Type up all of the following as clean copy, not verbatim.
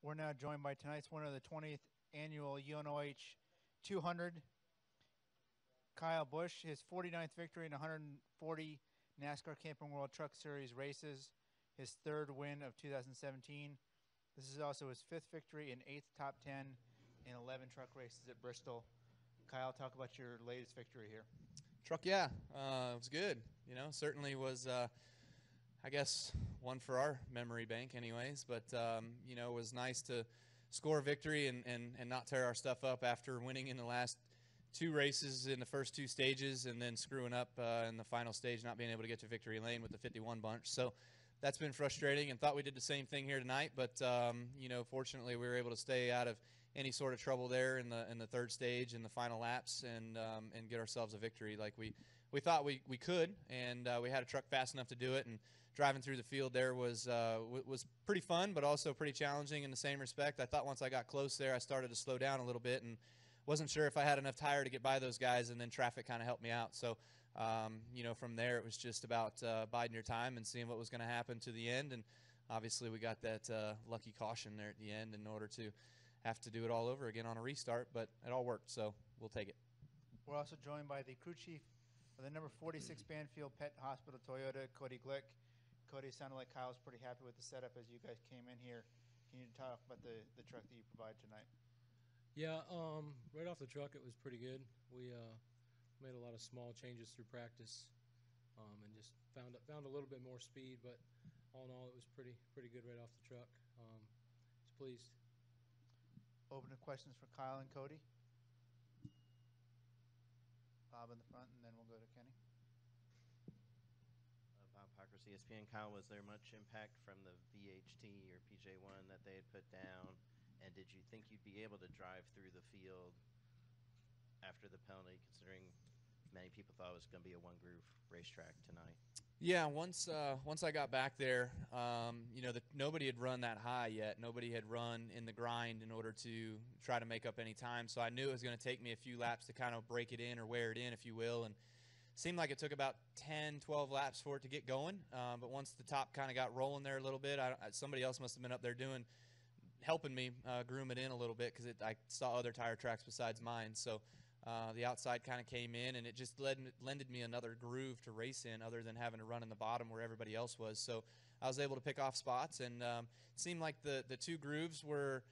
We're now joined by tonight's winner of the 20th annual UNOH 200, Kyle Busch. His 49th victory in 140 NASCAR Camping World Truck Series races, his third win of 2017. This is also his fifth victory and eighth top 10 in 11 truck races at Bristol. Kyle, talk about your latest victory here. Truck, yeah, it was good. You know, certainly was, I guess, one for our memory bank anyways. But, you know, it was nice to score a victory and not tear our stuff up after winning in the last two races in the first two stages and then screwing up in the final stage, not being able to get to victory lane with the 51 bunch. So that's been frustrating, and thought we did the same thing here tonight. But, you know, fortunately we were able to stay out of any sort of trouble there in the third stage in the final laps and get ourselves a victory like we thought we could, and we had a truck fast enough to do it. And driving through the field there was pretty fun, but also pretty challenging in the same respect. I thought once I got close there, I started to slow down a little bit and wasn't sure if I had enough tire to get by those guys, and then traffic kind of helped me out. So, you know, from there it was just about biding your time and seeing what was going to happen to the end. And obviously we got that lucky caution there at the end in order to have to do it all over again on a restart, but it all worked, so we'll take it. We're also joined by the crew chief of the number 46 Banfield Pet Hospital Toyota, Cody Glick. Cody, sounded like Kyle was pretty happy with the setup as you guys came in here. Can you talk about the truck that you provide tonight? Yeah, right off the truck it was pretty good. We made a lot of small changes through practice and just found a little bit more speed, but all in all it was pretty good right off the truck. Was pleased. Open to questions for Kyle and Cody. Bob in the front, and then we'll go to Kenny. Bob Parker, ESPN. Kyle, was there much impact from the VHT or PJ1 that they had put down? And did you think you'd be able to drive through the field after the penalty, considering many people thought it was going to be a one-groove racetrack tonight? Yeah, once I got back there, you know, nobody had run that high yet. Nobody had run in the grind in order to try to make up any time. So I knew it was going to take me a few laps to kind of break it in or wear it in, if you will. And it seemed like it took about 10, 12 laps for it to get going. But once the top kind of got rolling there a little bit, somebody else must have been up there helping me groom it in a little bit, because I saw other tire tracks besides mine. So the outside kind of came in, and it just lended me another groove to race in other than having to run in the bottom where everybody else was. So I was able to pick off spots, and it seemed like the two grooves were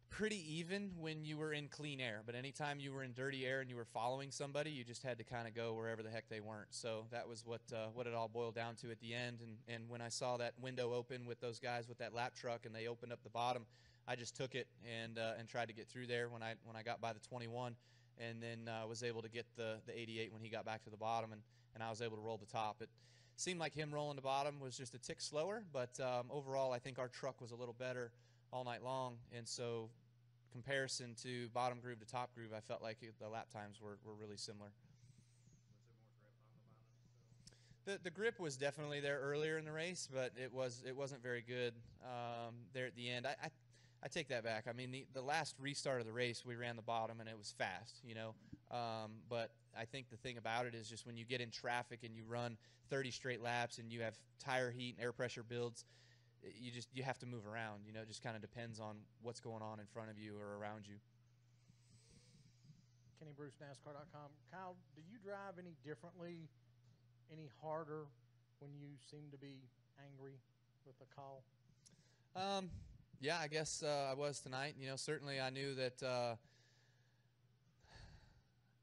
pretty even when you were in clean air. But anytime you were in dirty air and you were following somebody, you just had to kind of go wherever the heck they weren't. So that was what it all boiled down to at the end. And when I saw that window open with those guys with that lap truck and they opened up the bottom, I just took it and tried to get through there when I got by the 21. And then was able to get the 88 when he got back to the bottom, and I was able to roll the top. It seemed like him rolling the bottom was just a tick slower, but overall I think our truck was a little better all night long, and so comparison to bottom groove to top groove, I felt like the lap times were really similar. Was there more grip on the bottom still? The grip was definitely there earlier in the race, but it wasn't very good there at the end. I take that back. I mean, the last restart of the race, we ran the bottom, and it was fast, you know. But I think the thing about it is just when you get in traffic and you run 30 straight laps and you have tire heat and air pressure builds, you have to move around. You know, it just kind of depends on what's going on in front of you or around you. Kenny Bruce, NASCAR.com. Kyle, do you drive any differently, any harder when you seem to be angry with the call? Yeah, I guess I was tonight. You know, certainly I knew that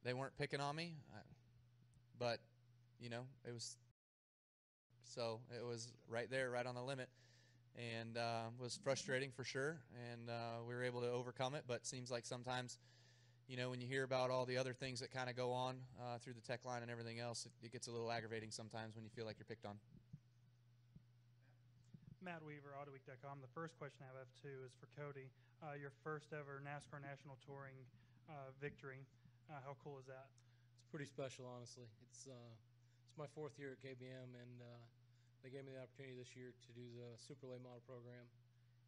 they weren't picking on me, but you know, it was right there, right on the limit, and was frustrating for sure. And we were able to overcome it. But it seems like sometimes, you know, when you hear about all the other things that kind of go on through the tech line and everything else, it gets a little aggravating sometimes when you feel like you're picked on. Matt Weaver, AutoWeek.com. The first question I have too is for Cody. Your first ever NASCAR National Touring victory. How cool is that? It's pretty special, honestly. It's my fourth year at KBM, and they gave me the opportunity this year to do the Super Late Model program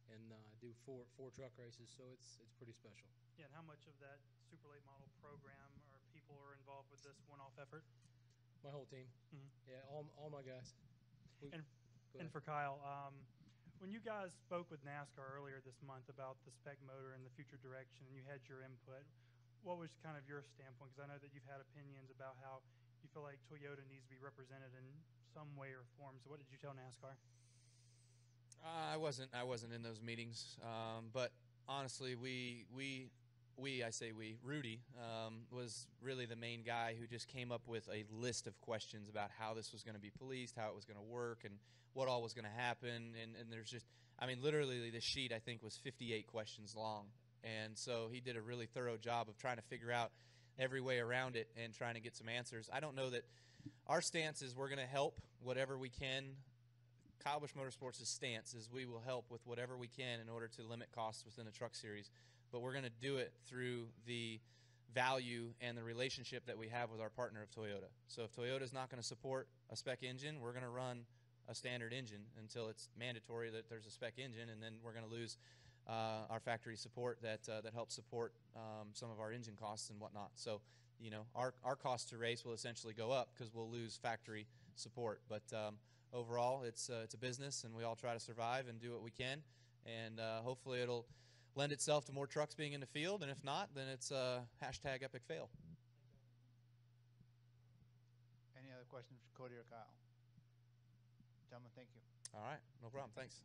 and do four truck races, so it's pretty special. Yeah, and how much of that Super Late Model program or people are involved with this one-off effort? My whole team. Mm-hmm. Yeah, all my guys. And for Kyle, when you guys spoke with NASCAR earlier this month about the spec motor and the future direction, and you had your input, what was kind of your standpoint? Because I know that you've had opinions about how you feel like Toyota needs to be represented in some way or form. So what did you tell NASCAR? I wasn't in those meetings, but honestly, Rudy was really the main guy who just came up with a list of questions about how this was going to be policed, how it was going to work, and what all was going to happen. And there's just, I mean, literally the sheet I think was 58 questions long, and so he did a really thorough job of trying to figure out every way around it and trying to get some answers. I don't know that our stance is we're going to help whatever we can. Kyle Busch Motorsports' stance is we will help with whatever we can in order to limit costs within the truck series, but we're going to do it through the value and the relationship that we have with our partner of Toyota. So if Toyota's not going to support a spec engine, we're going to run a standard engine until it's mandatory that there's a spec engine, and then we're going to lose our factory support that helps support some of our engine costs and whatnot. So, you know, our cost to race will essentially go up because we'll lose factory support. But overall, it's a business, and we all try to survive and do what we can, and hopefully it'll lend itself to more trucks being in the field, and if not, then it's hashtag epic fail. Any other questions for Cody or Kyle? Gentlemen, thank you. All right, no problem. Thanks.